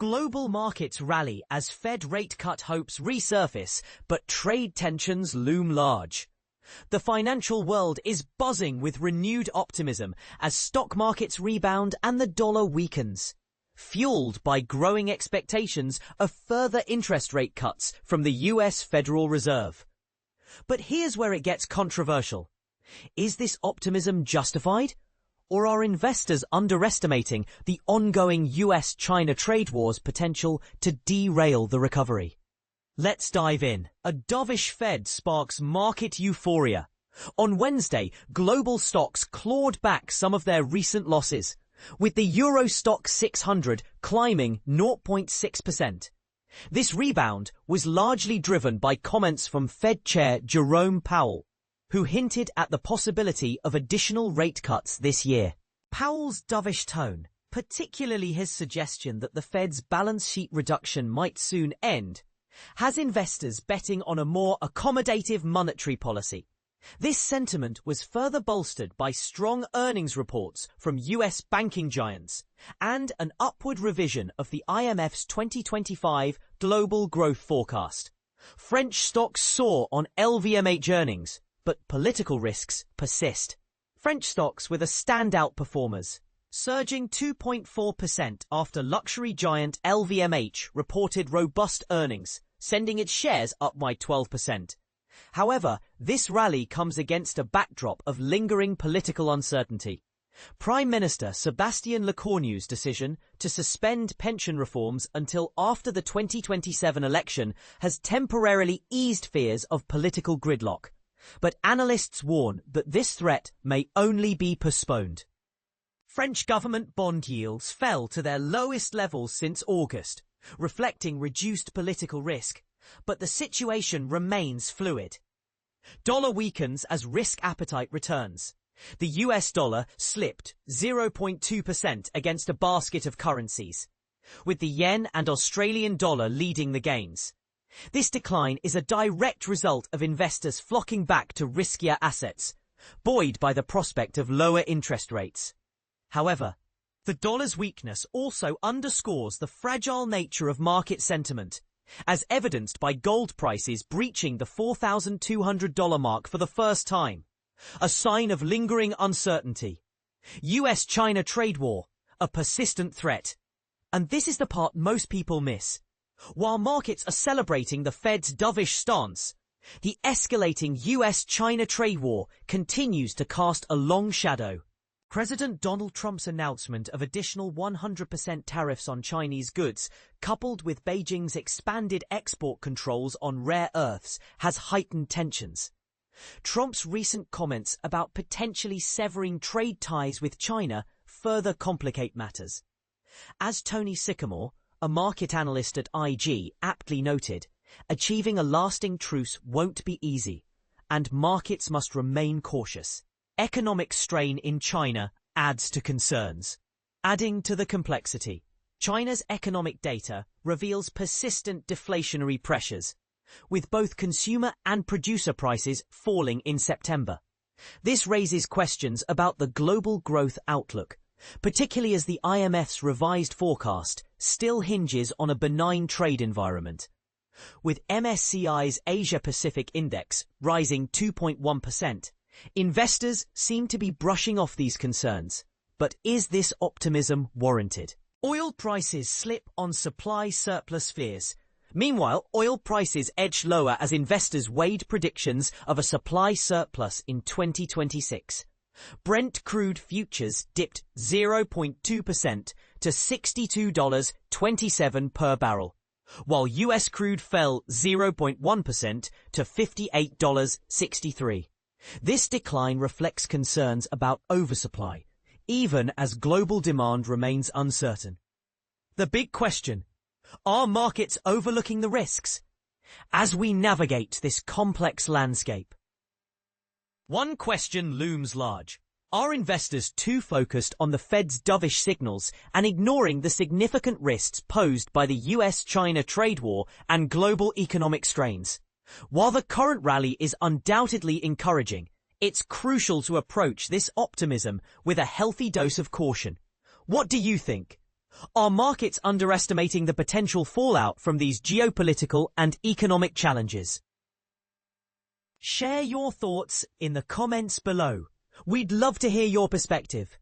Global markets rally as Fed rate cut hopes resurface, but trade tensions loom large. The financial world is buzzing with renewed optimism as stock markets rebound and the dollar weakens, fueled by growing expectations of further interest rate cuts from the US Federal Reserve. But here's where it gets controversial. Is this optimism justified? Or are investors underestimating the ongoing US-China trade war's potential to derail the recovery? Let's dive in. A dovish Fed sparks market euphoria. On Wednesday, global stocks clawed back some of their recent losses, with the Euro Stoxx 600 climbing 0.6%. This rebound was largely driven by comments from Fed Chair Jerome Powell, who hinted at the possibility of additional rate cuts this year. Powell's dovish tone, particularly his suggestion that the Fed's balance sheet reduction might soon end, has investors betting on a more accommodative monetary policy. This sentiment was further bolstered by strong earnings reports from US banking giants and an upward revision of the IMF's 2025 global growth forecast. French stocks soar on LVMH earnings, but political risks persist. French stocks were the standout performers, surging 2.4% after luxury giant LVMH reported robust earnings, sending its shares up by 12%. However, this rally comes against a backdrop of lingering political uncertainty. Prime Minister Sébastien Lecornu's decision to suspend pension reforms until after the 2027 election has temporarily eased fears of political gridlock. But analysts warn that this threat may only be postponed. French government bond yields fell to their lowest levels since August, reflecting reduced political risk, but the situation remains fluid. Dollar weakens as risk appetite returns. The US dollar slipped 0.2% against a basket of currencies, with the yen and Australian dollar leading the gains. This decline is a direct result of investors flocking back to riskier assets, buoyed by the prospect of lower interest rates. However, the dollar's weakness also underscores the fragile nature of market sentiment, as evidenced by gold prices breaching the $4,200 mark for the first time, a sign of lingering uncertainty. US-China trade war, a persistent threat. And this is the part most people miss. While markets are celebrating the Fed's dovish stance, the escalating US-China trade war continues to cast a long shadow. President Donald Trump's announcement of additional 100% tariffs on Chinese goods, coupled with Beijing's expanded export controls on rare earths, has heightened tensions. Trump's recent comments about potentially severing trade ties with China further complicate matters. As Tony Sycamore, a market analyst at IG, aptly noted, achieving a lasting truce won't be easy, and markets must remain cautious. Economic strain in China adds to concerns. Adding to the complexity, China's economic data reveals persistent deflationary pressures, with both consumer and producer prices falling in September. This raises questions about the global growth outlook, particularly as the IMF's revised forecast still hinges on a benign trade environment. With MSCI's Asia-Pacific Index rising 2.1%, investors seem to be brushing off these concerns. But is this optimism warranted? Oil prices slip on supply surplus fears. Meanwhile, oil prices edged lower as investors weighed predictions of a supply surplus in 2026. Brent crude futures dipped 0.2% to $62.27 per barrel, while US crude fell 0.1% to $58.63. This decline reflects concerns about oversupply, even as global demand remains uncertain. The big question: are markets overlooking the risks? As we navigate this complex landscape, one question looms large. Are investors too focused on the Fed's dovish signals and ignoring the significant risks posed by the US-China trade war and global economic strains? While the current rally is undoubtedly encouraging, it's crucial to approach this optimism with a healthy dose of caution. What do you think? Are markets underestimating the potential fallout from these geopolitical and economic challenges? Share your thoughts in the comments below. We'd love to hear your perspective.